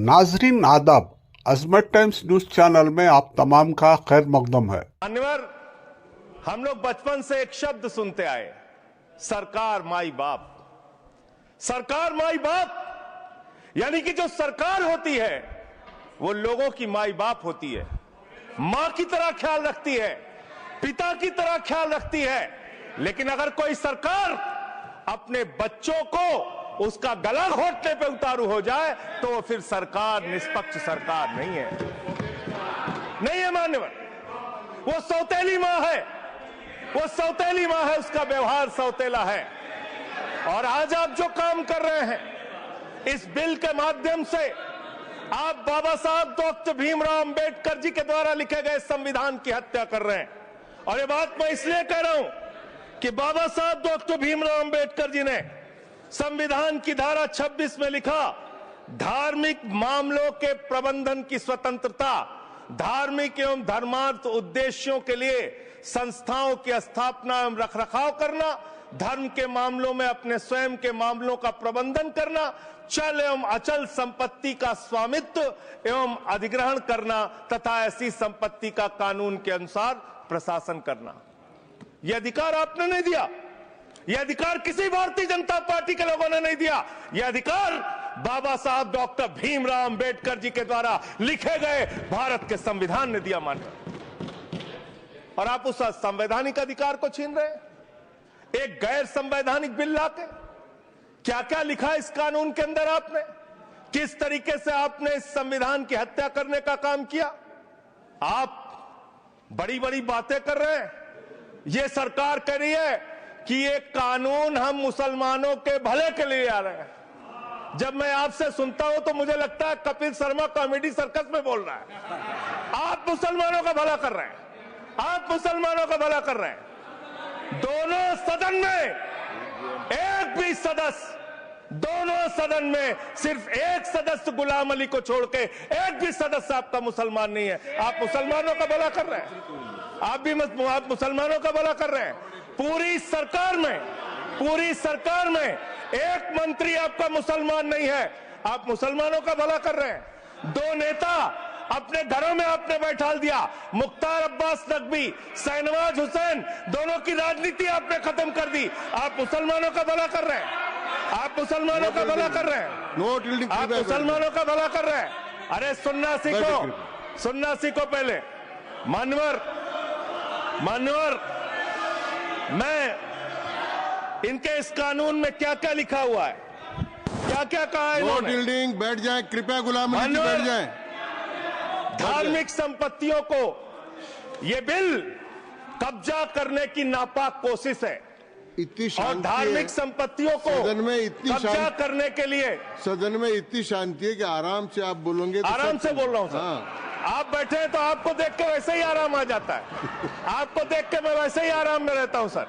नाजरीन आदाब, अजमत times news channel में आप तमाम का खैर मकदम है। मान्यवर, हम लोग बचपन से एक शब्द सुनते आए, सरकार माई बाप। सरकार माई बाप यानी कि जो सरकार होती है वो लोगों की माई बाप होती है, मां की तरह ख्याल रखती है, पिता की तरह ख्याल रखती है। लेकिन अगर कोई सरकार अपने बच्चों को उसका गला घोटने पे उतारू हो जाए तो वो फिर सरकार निष्पक्ष सरकार नहीं है मान्यवर। वो सौतेली मां है, वो सौतेली मां है, उसका व्यवहार सौतेला है। और आज आप जो काम कर रहे हैं इस बिल के माध्यम से, आप बाबा साहब डॉक्टर भीमराव अंबेडकर जी के द्वारा लिखे गए संविधान की हत्या कर रहे हैं। और ये बात मैं इसलिए कह रहा हूं कि बाबा साहब डॉक्टर भीमराव अंबेडकर जी ने संविधान की धारा 26 में लिखा, धार्मिक मामलों के प्रबंधन की स्वतंत्रता, धार्मिक एवं धर्मार्थ उद्देश्यों के लिए संस्थाओं की स्थापना एवं रखरखाव करना, धर्म के मामलों में अपने स्वयं के मामलों का प्रबंधन करना, चल एवं अचल संपत्ति का स्वामित्व एवं अधिग्रहण करना तथा ऐसी संपत्ति का कानून के अनुसार प्रशासन करना। यह अधिकार आपने नहीं दिया, यह अधिकार किसी भारतीय जनता पार्टी के लोगों ने नहीं दिया। यह अधिकार बाबा साहब डॉक्टर भीमराव अंबेडकर जी के द्वारा लिखे गए भारत के संविधान ने दिया मान्यवर। और आप उस संवैधानिक अधिकार को छीन रहे हैं एक गैर संवैधानिक बिल लाके। क्या क्या लिखा इस कानून के अंदर आपने, किस तरीके से आपने इस संविधान की हत्या करने का काम किया। आप बड़ी बड़ी बातें कर रहे हैं। यह सरकार कह रही है कि ये कानून हम मुसलमानों के भले के लिए आ रहे हैं। जब मैं आपसे सुनता हूं तो मुझे लगता है कपिल शर्मा कॉमेडी सर्कस में बोल रहा है। आप मुसलमानों का भला कर रहे हैं, आप मुसलमानों का भला कर रहे हैं। दोनों सदन में एक भी सदस्य, दोनों सदन में सिर्फ एक सदस्य गुलाम अली को छोड़ के एक भी सदस्य आपका मुसलमान नहीं है। आप मुसलमानों का भला कर रहे हैं, आप मुसलमानों का भला कर रहे हैं। पूरी सरकार में एक मंत्री आपका मुसलमान नहीं है, आप मुसलमानों का भला कर रहे हैं। दो नेता अपने घरों में आपने बैठा दिया, मुख्तार अब्बास नकवी, शाहनवाज हुसैन, दोनों की राजनीति आपने खत्म कर दी। आप मुसलमानों का भला कर रहे हैं, आप मुसलमानों का भला कर रहे हैं, आप मुसलमानों का भला कर रहे हैं। अरे सुनना सीखो पहले मान्यवर। मैं इनके इस कानून में क्या क्या लिखा हुआ है, क्या क्या कहा है इन्होंने। बैठ जाए कृपया, गुलाम अली जी बैठ जाए। धार्मिक संपत्तियों को यह बिल कब्जा करने की नापाक कोशिश है। और धार्मिक संपत्तियों को सदन में इतनी कब्जा करने के लिए सदन में इतनी शांति है कि आराम से आप बोलोगे। आराम से बोल रहा हूं सर। हाँ। आप बैठे हैं तो आपको देख के वैसे ही आराम आ जाता है। आपको देख के मैं वैसे ही आराम में रहता हूं सर।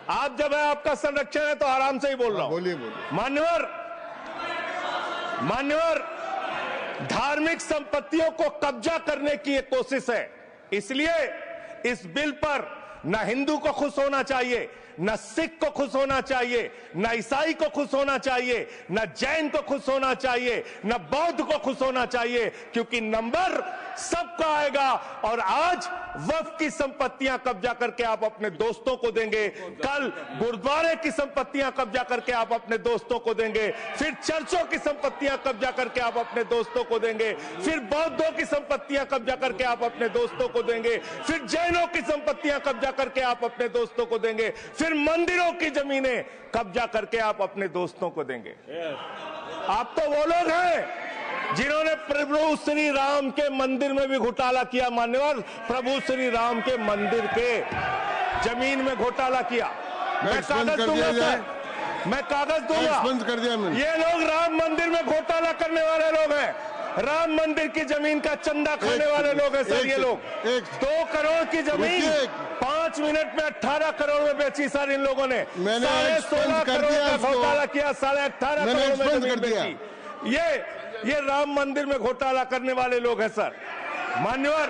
आप जब है आपका संरक्षण है तो आराम से ही बोल रहा हूं। बोलिए। मान्यवर, धार्मिक संपत्तियों को कब्जा करने की एक कोशिश है। इसलिए इस बिल पर न हिंदू को खुश होना चाहिए, न सिख को खुश होना चाहिए, न ईसाई को खुश होना चाहिए, न जैन को खुश होना चाहिए, न बौद्ध को खुश होना चाहिए, क्योंकि नंबर सबका आएगा। और आज वक्फ की संपत्तियां कब्जा करके आप अपने दोस्तों को देंगे, कल गुरुद्वारे की संपत्तियां कब्जा करके आप अपने दोस्तों को देंगे, फिर चर्चों की संपत्तियां कब्जा करके आप अपने दोस्तों को देंगे, फिर बौद्धों की संपत्तियां कब्जा करके आप अपने दोस्तों को देंगे, फिर जैनों की संपत्तियां कब्जा करके आप अपने दोस्तों को देंगे, फिर मंदिरों की जमीनें कब्जा करके आप अपने दोस्तों को देंगे। आप तो वो लोग हैं जिन्होंने प्रभु श्री राम के मंदिर में भी घोटाला किया मान्यवर। प्रभु श्री राम के मंदिर के जमीन में घोटाला किया। मैं कागज दूंगा सर, मैं कागज दूंगा। ये लोग राम मंदिर में घोटाला करने वाले लोग हैं, राम मंदिर की जमीन का चंदा खाने वाले लोग हैं सर। ये लोग 2 करोड़ की जमीन 5 मिनट में 18 करोड़ में बेची सर इन लोगों ने। 16.5 करोड़ का घोटाला किया, 18.5 करोड़ में जमीन बेची। ये राम मंदिर में घोटाला करने वाले लोग हैं सर। मान्यवर,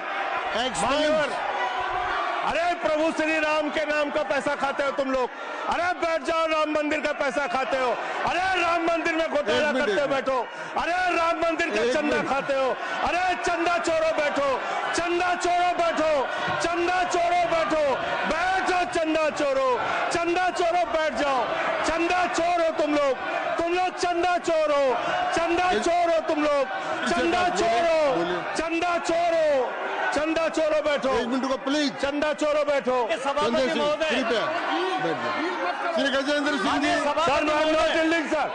अरे प्रभु श्री राम के नाम का पैसा खाते हो तुम लोग। अरे बैठ जाओ, राम मंदिर का पैसा खाते हो। अरे राम मंदिर में घोटाला करते हो, बैठो। अरे राम मंदिर का चंदा खाते हो। अरे चंदा चोरो बैठो, चंदा चोरो बैठो, चंदा चोरो बैठो, बैठो चंदा चोरो, चंदा चोरो बैठ जाओ। चंदा चोर हो तुम लोग चंदा चोर हो, चंदा चोर हो तुम लोग, चंदा चोर हो, चंदा चोर हो, चंदा चोरो बैठो। 1 मिनट को प्लीज। चंदा चोरो बैठो। सभापति महोदय कृपया बैठ जाओ। Shri Gajendra Singh ji. Sir I am not dealing, sir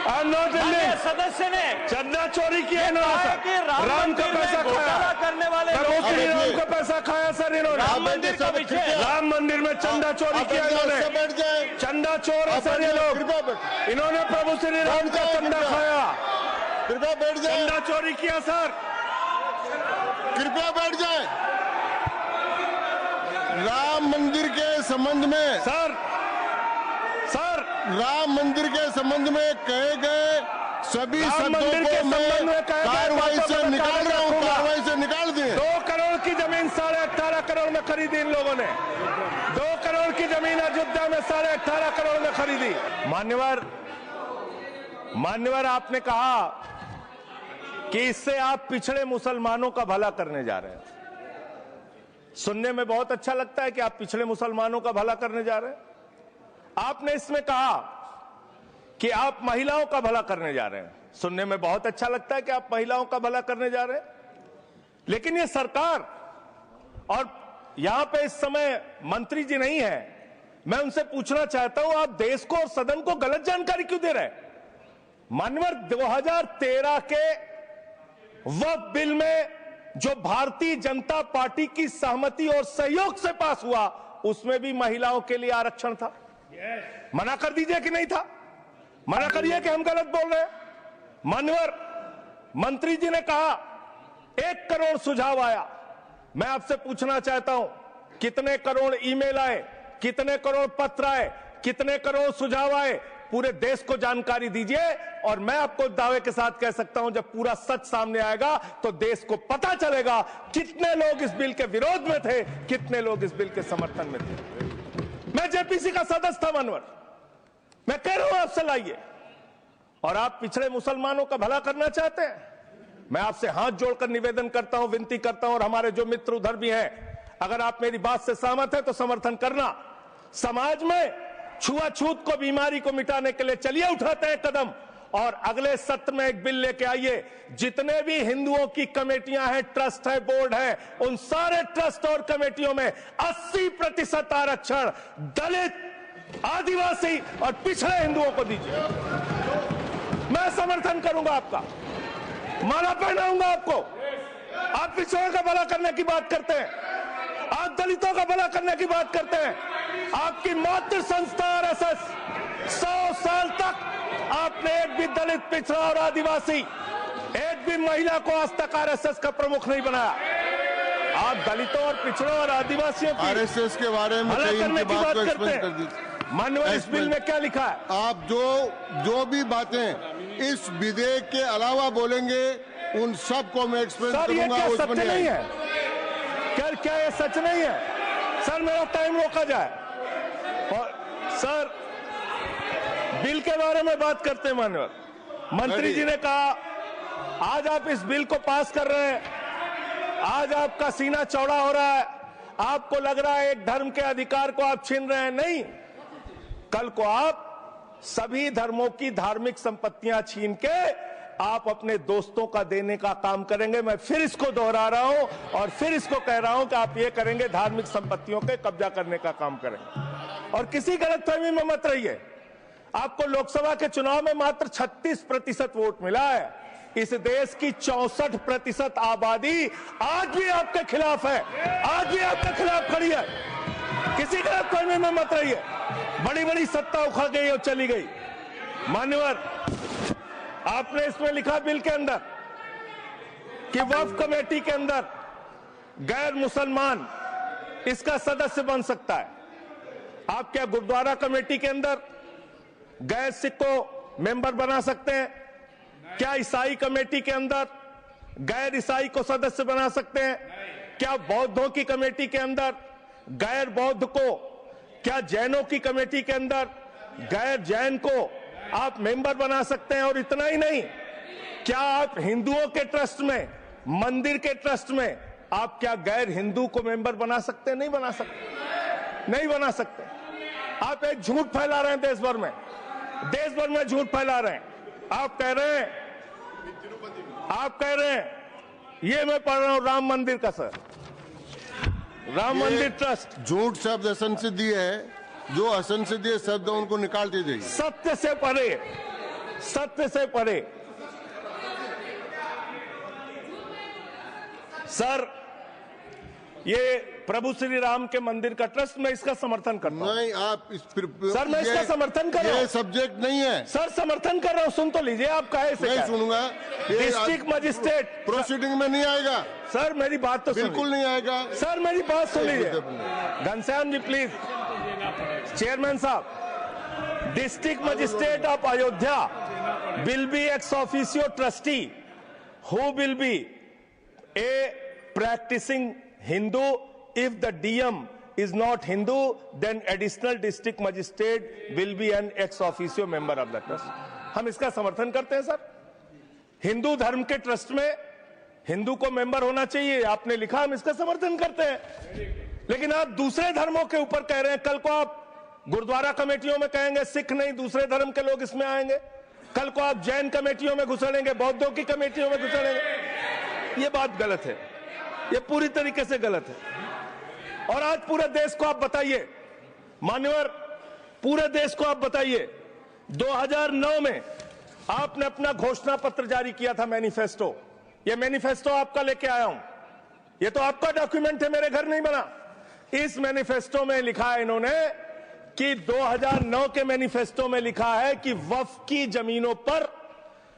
I am not dealing. सदस्य ने चंदा चोरी किया इन्होंने, राम का पैसा खाया, करने वाले श्री राम का पैसा खाया सर इन्होंने। राम मंदिर का विषय, राम मंदिर में चंदा चोरी किया इन्होंने। बैठ जाए। चंदा चोर है सर ये लोग। कृपया बैठ, इन्होंने प्रभु श्री राम का चंदा खाया, कृपया बैठ जाए। चंदा चोरी किया सर। कृपया बैठ जाए। राम मंदिर के संबंध में सर राम मंदिर के संबंध में कहे गए सभी राम शब्दों मंदिर के को मैं संबंध में कहे गए कार्रवाई बातों से को निकाल रहा हूं, रखूंगा। कार्रवाई से निकाल दिए। 2 करोड़ की जमीन 18.5 करोड़ में खरीदी इन लोगों ने। 2 करोड़ की जमीन अयोध्या में 18.5 करोड़ में खरीदी। मान्यवर आपने कहा कि इससे आप पिछड़े मुसलमानों का भला करने जा रहे हैं। सुनने में बहुत अच्छा लगता है कि आप पिछड़े मुसलमानों का भला करने जा रहे हैं। आपने इसमें कहा कि आप महिलाओं का भला करने जा रहे हैं। सुनने में बहुत अच्छा लगता है कि आप महिलाओं का भला करने जा रहे हैं, लेकिन ये सरकार और यहां पे इस समय मंत्री जी नहीं है, मैं उनसे पूछना चाहता हूं, आप देश को और सदन को गलत जानकारी क्यों दे रहे हैं? मान्यवर 2013 के वक्फ बिल में जो भारतीय जनता पार्टी की सहमति और सहयोग से पास हुआ, उसमें भी महिलाओं के लिए आरक्षण था। मना कर दीजिए कि नहीं था? मना करिए कि हम गलत बोल रहे हैं। मान्यवर मंत्री जी ने कहा 1 करोड़ सुझाव आया। मैं आपसे पूछना चाहता हूं, कितने करोड़ ईमेल आए, कितने करोड़ पत्र आए, कितने करोड़ सुझाव आए? पूरे देश को जानकारी दीजिए, और मैं आपको दावे के साथ कह सकता हूं, जब पूरा सच सामने आएगा तो देश को पता चलेगा कितने लोग इस बिल के विरोध में थे, कितने लोग इस बिल के समर्थन में थे। मैं जेपीसी का सदस्य था मान्यवर, मैं कह रहा हूं आपसे लाइए। और आप पिछड़े मुसलमानों का भला करना चाहते हैं, मैं आपसे हाथ जोड़कर निवेदन करता हूं, विनती करता हूं, और हमारे जो मित्र उधर भी हैं, अगर आप मेरी बात से सहमत हैं तो समर्थन करना। समाज में छुआछूत को, बीमारी को मिटाने के लिए चलिए उठाते हैं कदम, और अगले सत्र में एक बिल लेके आइए। जितने भी हिंदुओं की कमेटियां हैं, ट्रस्ट है, बोर्ड है, उन सारे ट्रस्ट और कमेटियों में 80% आरक्षण दलित, आदिवासी और पिछड़े हिंदुओं को दीजिए। मैं समर्थन करूंगा आपका, माला पहनाऊंगा आपको। आप पिछड़ों का भला करने की बात करते हैं, आप दलितों का भला करने की बात करते हैं। आपकी मातृ संस्था आरएसएस 100 साल तक आपने एक भी दलित, पिछड़ा और आदिवासी, एक भी महिला को आज तक आरएसएस का प्रमुख नहीं बनाया। आप दलितों और पिछड़ों और आदिवासियों की आरएसएस के बारे में भला करने की बात करते कर हैं। दीजिए। माननीय इस बिल में क्या लिखा है? आप जो भी बातें इस विधेयक के अलावा बोलेंगे, उन सब को मैं एक्सप्लेन सर, ये करूंगा। क्या उसमें सच नहीं है? क्या ये सच नहीं है? सर, मेरा टाइम रोका जाए। और सर, बिल के बारे में बात करते हैं माननीय मंत्री जी ने कहा, आज आप इस बिल को पास कर रहे हैं, आज आपका सीना चौड़ा हो रहा है, आपको लग रहा है एक धर्म के अधिकार को आप छीन रहे हैं। नहीं, कल को आप सभी धर्मों की धार्मिक संपत्तियां छीन के आप अपने दोस्तों का देने का काम करेंगे। मैं फिर इसको दोहरा रहा हूं और फिर इसको कह रहा हूं कि आप ये करेंगे, धार्मिक संपत्तियों के कब्जा करने का काम करेंगे। और किसी गलतफहमी में मत रहिए। आपको लोकसभा के चुनाव में मात्र 36% वोट मिला है। इस देश की 64% आबादी आज भी आपके खिलाफ है, आज भी आपके खिलाफ खड़ी है। किसी गलतफहमी में मत रहिए। बड़ी बड़ी सत्ता उखड़ गई और चली गई। मान्यवर, आपने इसमें लिखा बिल के अंदर कि वक्फ कमेटी के अंदर गैर मुसलमान इसका सदस्य बन सकता है। आप क्या गुरुद्वारा कमेटी के अंदर गैर सिख को मेंबर बना सकते हैं? क्या ईसाई कमेटी के अंदर गैर ईसाई को सदस्य बना सकते हैं? क्या बौद्धों की कमेटी के अंदर गैर बौद्ध को, क्या जैनों की कमेटी के अंदर गैर जैन को आप मेंबर बना सकते हैं? और इतना ही नहीं, क्या आप हिंदुओं के ट्रस्ट में, मंदिर के ट्रस्ट में आप क्या गैर हिंदू को मेंबर बना सकते हैं? नहीं बना सकते, नहीं बना सकते। आप एक झूठ फैला रहे हैं देश भर में, देश भर में झूठ फैला रहे हैं। आप कह रहे हैं ये मैं पढ़ रहा हूं राम मंदिर का, सर, राम मंदिर ट्रस्ट। झूठ शब्द असंसदीय है, जो असंसदीय शब्द है उनको निकाल दीजिए। सत्य से परे, सत्य से परे। सर, ये प्रभु श्री राम के मंदिर का ट्रस्ट, मैं इसका समर्थन करता हूं। नहीं, आप सर, मैं इसका समर्थन कर रहा हूं। ये सब्जेक्ट नहीं है सर, समर्थन कर रहा हूं, सुन तो लीजिए। आप कहे से नहीं सुनूंगा। डिस्ट्रिक्ट मजिस्ट्रेट प्रोसीडिंग में नहीं आएगा सर, मेरी बात तो बिल्कुल नहीं आएगा सर, मेरी बात सुन लीजिए। घनश्याम जी प्लीज, चेयरमैन साहब, district magistrate of Ayodhya will be ex officio trustee who will be A practicing Hindu. If the DM is not Hindu, then additional district magistrate will be an ex officio member of the trust. हम इसका समर्थन करते हैं sir. Hindu धर्म के trust में हिंदू को member होना चाहिए, आपने लिखा, हम इसका समर्थन करते हैं। लेकिन आप दूसरे धर्मों के ऊपर कह रहे हैं। कल को आप गुरुद्वारा कमेटियों में कहेंगे सिख नहीं, दूसरे धर्म के लोग इसमें आएंगे। कल को आप जैन कमेटियों में घुसड़ेंगे, बौद्धों की कमेटियों में घुसड़ेंगे। ये बात गलत है, ये पूरी तरीके से गलत है। और आज पूरे देश को आप बताइए, मान्यवर, पूरे देश को आप बताइए, 2009 में आपने अपना घोषणा पत्र जारी किया था, मैनिफेस्टो। ये मैनिफेस्टो आपका लेके आया हूं, ये तो आपका डॉक्यूमेंट है, मेरे घर नहीं बना। इस मैनिफेस्टो में लिखा है इन्होंने कि 2009 के मैनिफेस्टो में लिखा है कि वक्फ की जमीनों पर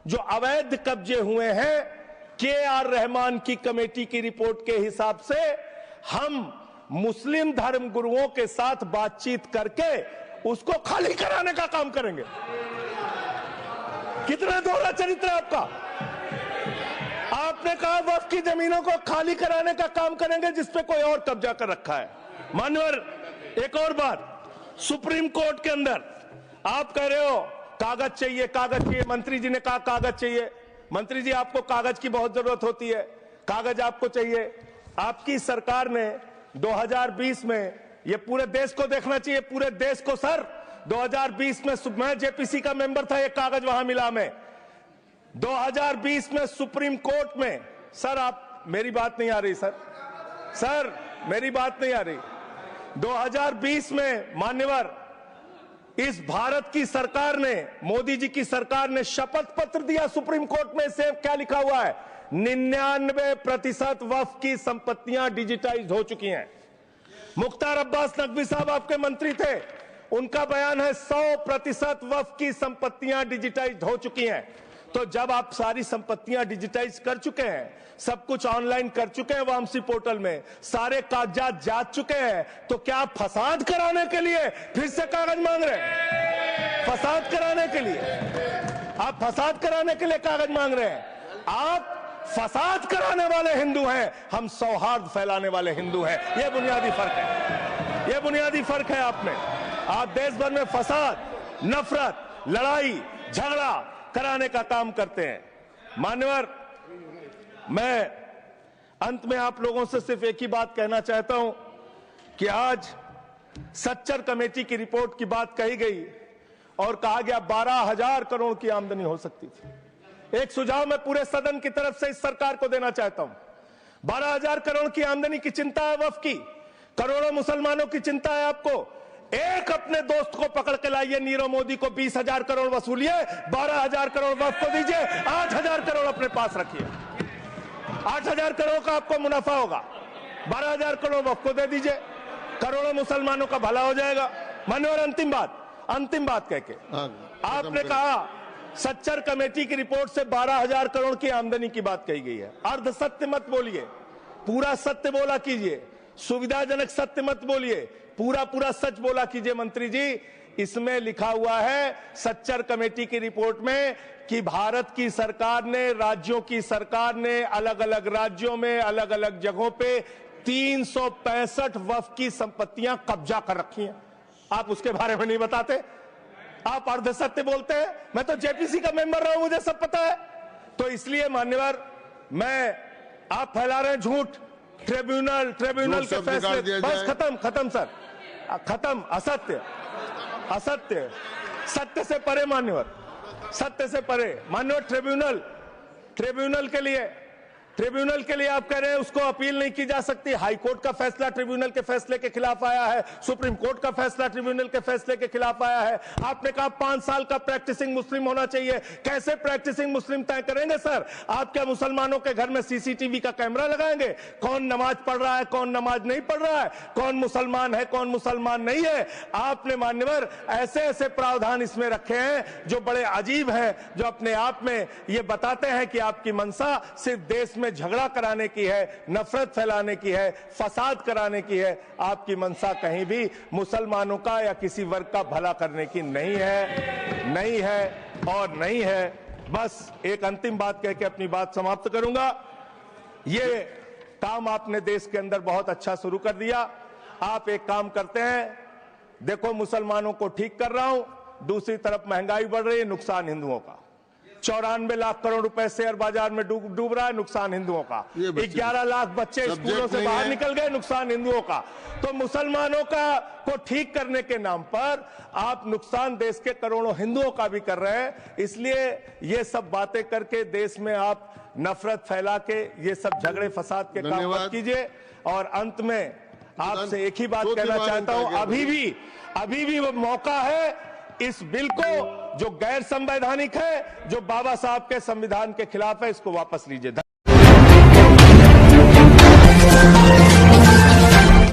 जो अवैध कब्जे हुए हैं, के.आर. रहमान की कमेटी की रिपोर्ट के हिसाब से हम मुस्लिम धर्म गुरुओं के साथ बातचीत करके उसको खाली कराने का काम करेंगे। कितना दोहरा चरित्र है आपका। आपने कहा वक्फ की जमीनों को खाली कराने का काम करेंगे जिसपे कोई और कब्जा कर रखा है। मान्यवर, एक और बात, सुप्रीम कोर्ट के अंदर आप कह रहे हो कागज चाहिए, कागज चाहिए। मंत्री जी ने कहा कागज चाहिए। मंत्री जी, आपको कागज की बहुत जरूरत होती है, कागज आपको चाहिए। आपकी सरकार ने 2020 में, ये पूरे देश को देखना चाहिए, पूरे देश को सर, 2020 में मैं जेपीसी का मेंबर था, एक कागज वहां मिला मैं 2020 में सुप्रीम कोर्ट में। सर, आप, मेरी बात नहीं आ रही सर, सर मेरी बात नहीं आ रही। 2020 में मान्यवर, इस भारत की सरकार ने, मोदी जी की सरकार ने शपथ पत्र दिया सुप्रीम कोर्ट में। से क्या लिखा हुआ है? 99% वक्फ की संपत्तियां डिजिटाइज हो चुकी हैं। मुख्तार अब्बास नकवी साहब आपके मंत्री थे, उनका बयान है 100% वक्फ की संपत्तियां डिजिटाइज हो चुकी हैं। तो जब आप सारी संपत्तियां डिजिटाइज कर चुके हैं, सब कुछ ऑनलाइन कर चुके हैं वामसी पोर्टल में, सारे कागजात जा चुके हैं, तो क्या आप फसाद कराने के लिए फिर से कागज मांग रहे हैं? फसाद कराने के लिए आप, फसाद कराने के लिए कागज मांग रहे हैं। आप फसाद कराने वाले हिंदू हैं, हम सौहार्द फैलाने वाले हिंदू हैं। यह बुनियादी फर्क है, यह बुनियादी फर्क है आप में। आप देश भर में फसाद, नफरत, लड़ाई, झगड़ा कराने का काम करते हैं। मान्यवर, मैं अंत में आप लोगों से सिर्फ एक ही बात कहना चाहता हूं कि आज सच्चर कमेटी की रिपोर्ट की बात कही गई और कहा गया 12,000 करोड़ की आमदनी हो सकती थी। एक सुझाव मैं पूरे सदन की तरफ से इस सरकार को देना चाहता हूं। 12,000 करोड़ की आमदनी की चिंता है वक्फ की, करोड़ों मुसलमानों की चिंता है आपको। एक अपने दोस्त को पकड़ के लाइए, नीरव मोदी को 20,000 करोड़ वसूलिए, 12,000 करोड़ वक्फ को दीजिए, 8,000 करोड़ अपने पास रखिए। 8,000 करोड़ का आपको मुनाफा होगा, 12,000 करोड़ वक्फ को दे दीजिए, करोड़ों मुसलमानों का भला हो जाएगा। मान्यवर, अंतिम बात कह के आपने कहा सच्चर कमेटी की रिपोर्ट से 12,000 करोड़ की आमदनी की बात कही गई है। अर्ध सत्य मत बोलिए, पूरा सत्य बोला कीजिए। सुविधाजनक सत्य मत बोलिए, पूरा सच बोला कीजिए। मंत्री जी, इसमें लिखा हुआ है सच्चर कमेटी की रिपोर्ट में कि भारत की सरकार ने, राज्यों की सरकार ने अलग अलग राज्यों में, अलग अलग जगहों पे 365 वक्फ की संपत्तियां कब्जा कर रखी हैं। आप उसके बारे में नहीं बताते, आप अर्ध सत्य बोलते हैं। मैं तो जेपीसी का मेंबर रहा हूं, मुझे सब पता है। तो इसलिए मान्यवर, आप फैला रहे हैं झूठ। ट्रिब्यूनल के फैसले, बस खत्म सर, खत्म। असत्य, सत्य से परे मान्यवर, सत्य से परे मान्यवर। ट्रिब्यूनल के लिए आप कह रहे हैं उसको अपील नहीं की जा सकती। हाई कोर्ट का फैसला ट्रिब्यूनल के फैसले के खिलाफ आया है, सुप्रीम कोर्ट का फैसला ट्रिब्यूनल के फैसले के खिलाफ आया है। आपने कहा 5 साल का प्रैक्टिसिंग मुस्लिम होना चाहिए। कैसे प्रैक्टिसिंग मुस्लिम तय करेंगे सर? आप क्या मुसलमानों के घर में सीसीटीवी का कैमरा लगाएंगे? कौन नमाज पढ़ रहा है, कौन नमाज नहीं पढ़ रहा है, कौन मुसलमान है, कौन मुसलमान नहीं है? आपने मान्यवर ऐसे प्रावधान इसमें रखे हैं जो बड़े अजीब हैं, जो अपने आप में ये बताते हैं कि आपकी मंशा सिर्फ देश में झगड़ा कराने की है, नफरत फैलाने की है, फसाद कराने की है। आपकी मंशा कहीं भी मुसलमानों का या किसी वर्ग का भला करने की नहीं है। बस एक अंतिम बात कह के अपनी बात समाप्त करूंगा। ये काम आपने देश के अंदर बहुत अच्छा शुरू कर दिया। आप एक काम करते हैं, देखो मुसलमानों को ठीक कर रहा हूं, दूसरी तरफ महंगाई बढ़ रही है, नुकसान हिंदुओं का। 94 लाख करोड़ रुपए शेयर बाजार में डूब रहा है, नुकसान हिंदुओं का। 11 लाख बच्चे स्कूलों से बाहर निकल गए, नुकसान हिंदुओं का। तो मुसलमानों को ठीक करने के नाम पर आप नुकसान देश के करोड़ों हिंदुओं का भी कर रहे हैं। इसलिए ये सब बातें करके देश में आप नफरत फैला के ये सब झगड़े फसाद के काम मत कीजिए। और अंत में आपसे एक ही बात कहना चाहता हूं, अभी भी वो मौका है इस बिल को, जो गैर संवैधानिक है, जो बाबा साहब के संविधान के खिलाफ है, इसको वापस लीजिए।